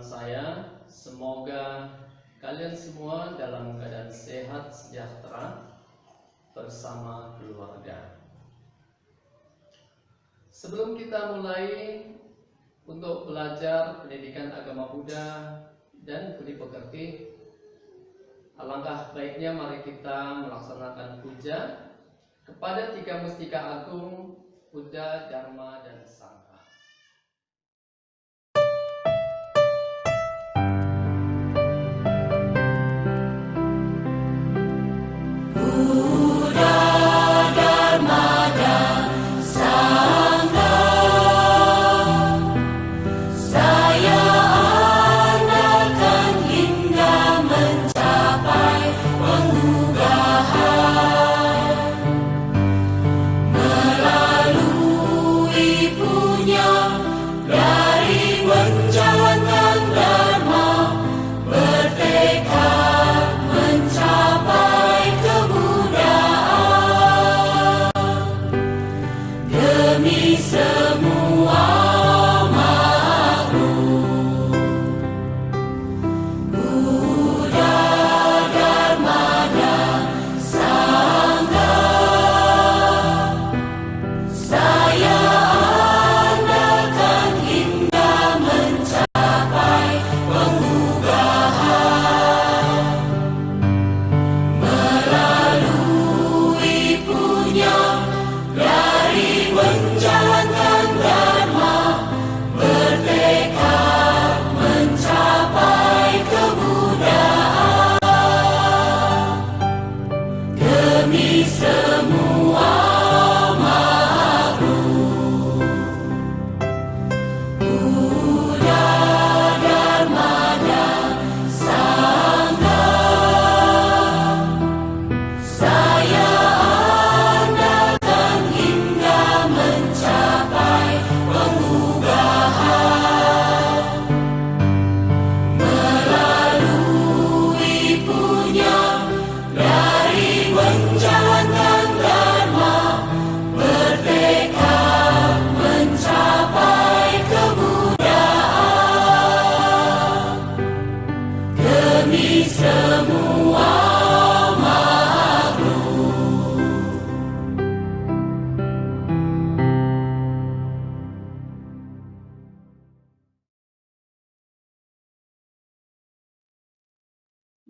saya, semoga kalian semua dalam keadaan sehat sejahtera bersama keluarga. Sebelum kita mulai untuk belajar pendidikan agama Buddha dan budi pekerti, alangkah baiknya mari kita melaksanakan puja kepada tiga mustika agung, Buddha, Dharma, dan Sangha.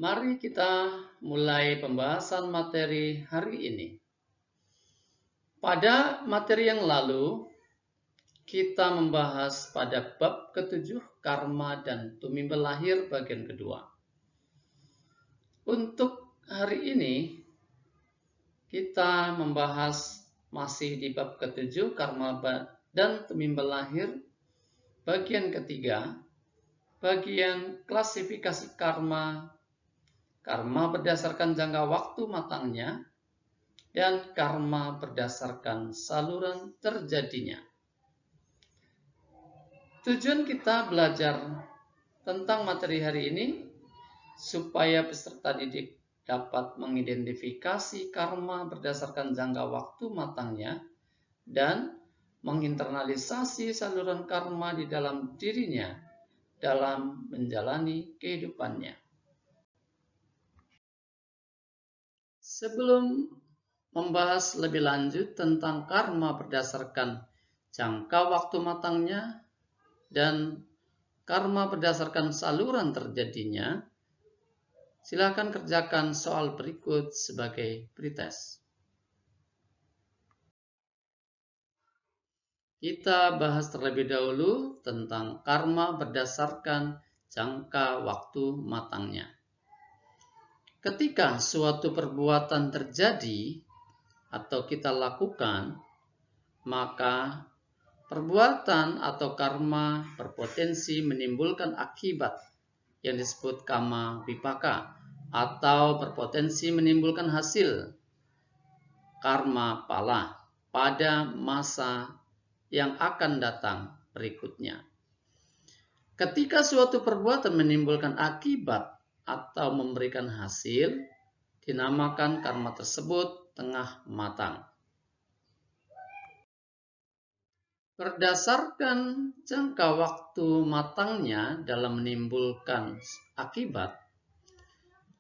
Mari kita mulai pembahasan materi hari ini. Pada materi yang lalu, kita membahas pada bab ke-7, karma dan tumimbal lahir bagian kedua. Untuk hari ini, kita membahas masih di bab ke-7, karma dan tumimbal lahir bagian ketiga, bagian klasifikasi karma berdasarkan jangka waktu matangnya, dan karma berdasarkan saluran terjadinya. Tujuan kita belajar tentang materi hari ini supaya peserta didik dapat mengidentifikasi karma berdasarkan jangka waktu matangnya dan menginternalisasi saluran karma di dalam dirinya dalam menjalani kehidupannya. Sebelum membahas lebih lanjut tentang karma berdasarkan jangka waktu matangnya dan karma berdasarkan saluran terjadinya, silakan kerjakan soal berikut sebagai pretest. Kita bahas terlebih dahulu tentang karma berdasarkan jangka waktu matangnya. Ketika suatu perbuatan terjadi atau kita lakukan, maka perbuatan atau karma berpotensi menimbulkan akibat yang disebut kamma vipaka atau berpotensi menimbulkan hasil karma pala pada masa yang akan datang berikutnya. Ketika suatu perbuatan menimbulkan akibat atau memberikan hasil, dinamakan karma tersebut tengah matang. Berdasarkan jangka waktu matangnya dalam menimbulkan akibat,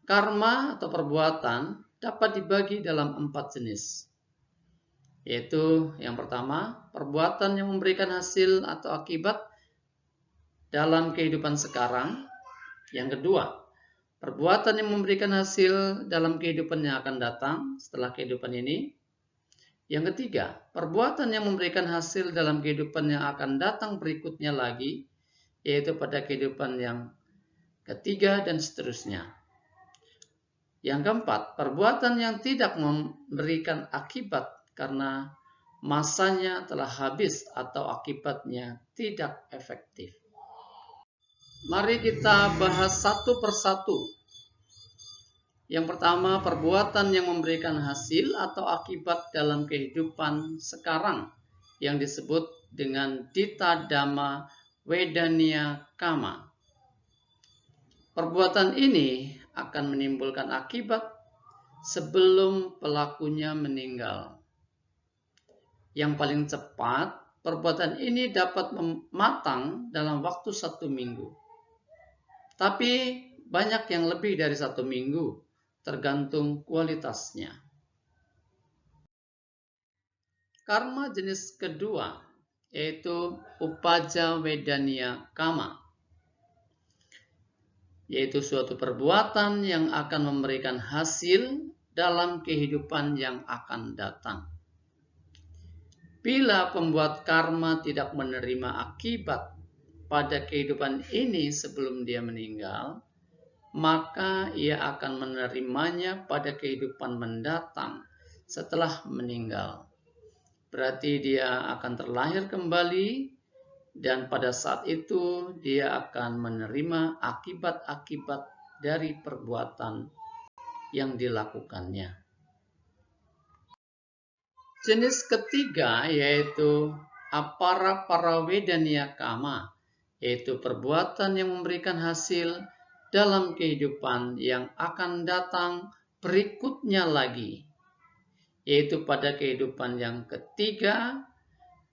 karma atau perbuatan dapat dibagi dalam 4 jenis. Yaitu yang pertama, perbuatan yang memberikan hasil atau akibat dalam kehidupan sekarang. Yang kedua, perbuatan yang memberikan hasil dalam kehidupan yang akan datang setelah kehidupan ini. Yang ketiga, perbuatan yang memberikan hasil dalam kehidupan yang akan datang berikutnya lagi, yaitu pada kehidupan yang ketiga dan seterusnya. Yang keempat, perbuatan yang tidak memberikan akibat karena masanya telah habis atau akibatnya tidak efektif. Mari kita bahas satu persatu. Yang pertama, perbuatan yang memberikan hasil atau akibat dalam kehidupan sekarang yang disebut dengan Dita Dhamma Vedaniya Kama. Perbuatan ini akan menimbulkan akibat sebelum pelakunya meninggal. Yang paling cepat, perbuatan ini dapat matang dalam waktu 1 minggu. Tapi banyak yang lebih dari 1 minggu, tergantung kualitasnya. Karma jenis kedua, yaitu Upaja Vedaniya Kama, yaitu suatu perbuatan yang akan memberikan hasil dalam kehidupan yang akan datang. Bila pembuat karma tidak menerima akibat pada kehidupan ini sebelum dia meninggal, maka ia akan menerimanya pada kehidupan mendatang setelah meninggal. Berarti dia akan terlahir kembali, dan pada saat itu dia akan menerima akibat-akibat dari perbuatan yang dilakukannya. Jenis ketiga yaitu Aparaparavediya Kama, yaitu perbuatan yang memberikan hasil dalam kehidupan yang akan datang berikutnya lagi, yaitu pada kehidupan yang ketiga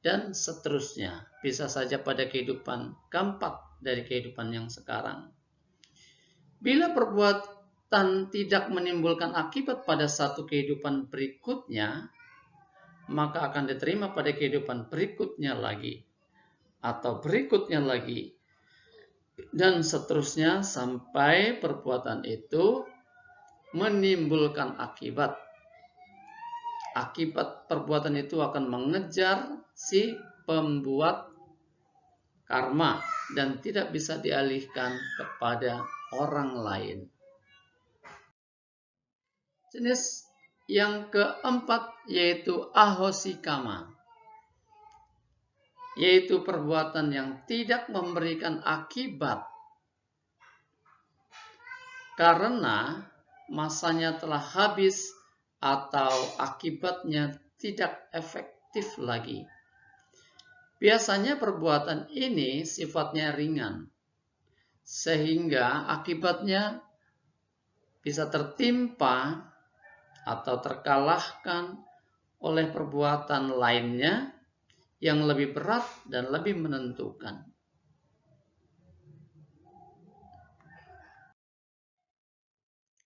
dan seterusnya. Bisa saja pada kehidupan keempat dari kehidupan yang sekarang. Bila perbuatan tidak menimbulkan akibat pada satu kehidupan berikutnya, maka akan diterima pada kehidupan berikutnya lagi, atau berikutnya lagi, dan seterusnya sampai perbuatan itu menimbulkan akibat. Akibat perbuatan itu akan mengejar si pembuat karma dan tidak bisa dialihkan kepada orang lain. Jenis yang keempat yaitu Ahosi Kama, yaitu perbuatan yang tidak memberikan akibat karena masanya telah habis atau akibatnya tidak efektif lagi. Biasanya perbuatan ini sifatnya ringan, sehingga akibatnya bisa tertimpa atau terkalahkan oleh perbuatan lainnya yang lebih berat dan lebih menentukan.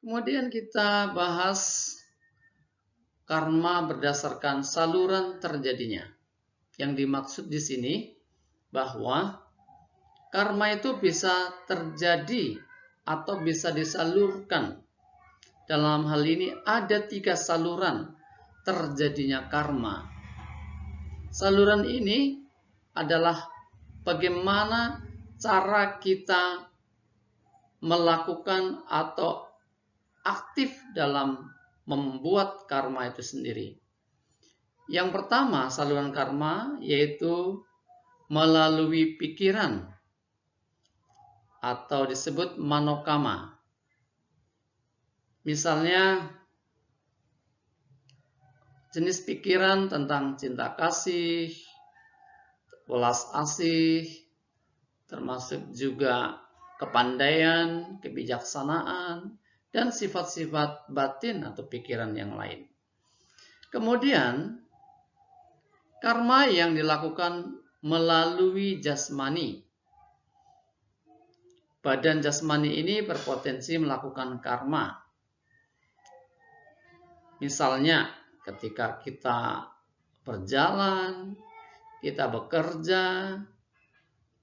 Kemudian kita bahas karma berdasarkan saluran terjadinya. Yang dimaksud di sini bahwa karma itu bisa terjadi atau bisa disalurkan. Dalam hal ini ada 3 saluran terjadinya karma. Saluran ini adalah bagaimana cara kita melakukan atau aktif dalam membuat karma itu sendiri. Yang pertama, saluran karma yaitu melalui pikiran atau disebut manokama. Misalnya, jenis pikiran tentang cinta kasih, welas asih, termasuk juga kepandaian, kebijaksanaan, dan sifat-sifat batin atau pikiran yang lain. Kemudian, karma yang dilakukan melalui jasmani. Badan jasmani ini berpotensi melakukan karma. Misalnya, ketika kita berjalan, kita bekerja,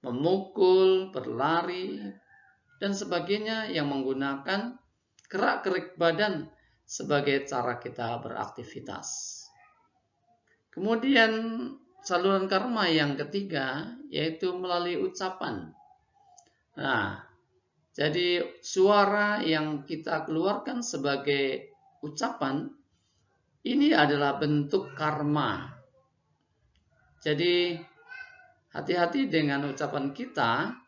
memukul, berlari, dan sebagainya yang menggunakan gerak-gerik badan sebagai cara kita beraktivitas. Kemudian saluran karma yang ketiga yaitu melalui ucapan. Nah, jadi suara yang kita keluarkan sebagai ucapan ini adalah bentuk karma. Jadi hati-hati dengan ucapan kita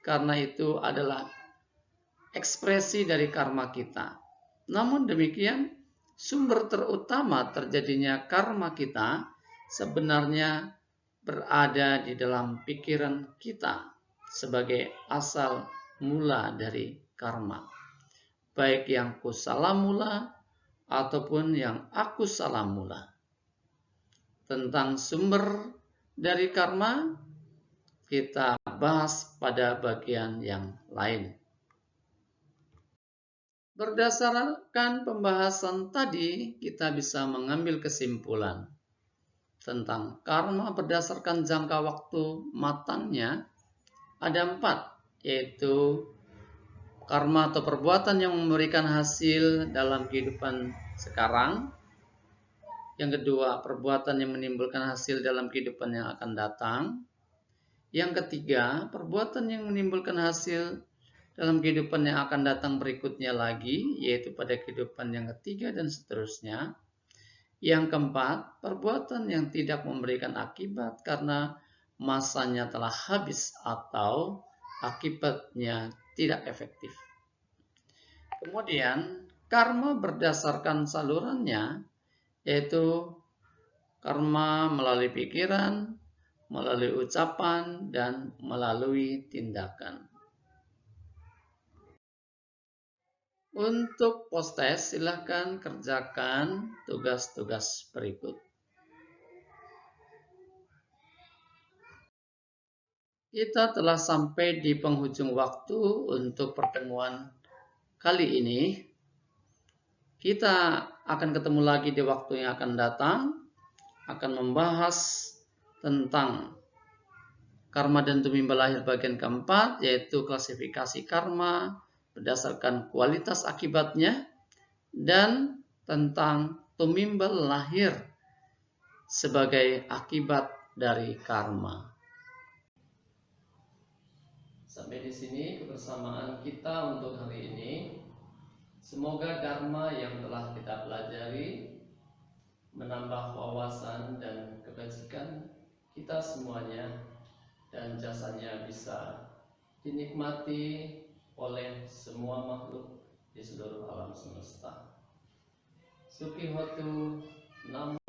karena itu adalah ekspresi dari karma kita. Namun demikian, sumber terutama terjadinya karma kita sebenarnya berada di dalam pikiran kita sebagai asal mula dari karma. Baik yang kusala mula ataupun yang aku salah mula. Tentang sumber dari karma kita bahas pada bagian yang lain. Berdasarkan pembahasan tadi, kita bisa mengambil kesimpulan tentang karma berdasarkan jangka waktu matangnya. Ada 4, yaitu karma atau perbuatan yang memberikan hasil dalam kehidupan sekarang. Yang kedua, perbuatan yang menimbulkan hasil dalam kehidupan yang akan datang. Yang ketiga, perbuatan yang menimbulkan hasil dalam kehidupan yang akan datang berikutnya lagi, yaitu pada kehidupan yang ketiga dan seterusnya. Yang keempat, perbuatan yang tidak memberikan akibat karena masanya telah habis atau akibatnya tidak efektif. Kemudian, karma berdasarkan salurannya, yaitu karma melalui pikiran, melalui ucapan, dan melalui tindakan. Untuk post-test, silahkan kerjakan tugas-tugas berikut. Kita telah sampai di penghujung waktu untuk pertemuan kali ini. Kita akan ketemu lagi di waktu yang akan datang, akan membahas tentang karma dan tumimba lahir bagian keempat, yaitu klasifikasi karma berdasarkan kualitas akibatnya, dan tentang tumimba lahir sebagai akibat dari karma. Sampai di sini kebersamaan kita untuk hari ini. Semoga dharma yang telah kita pelajari menambah wawasan dan kebajikan kita semuanya, dan jasanya bisa dinikmati oleh semua makhluk di seluruh alam semesta. Suki Hotu Namo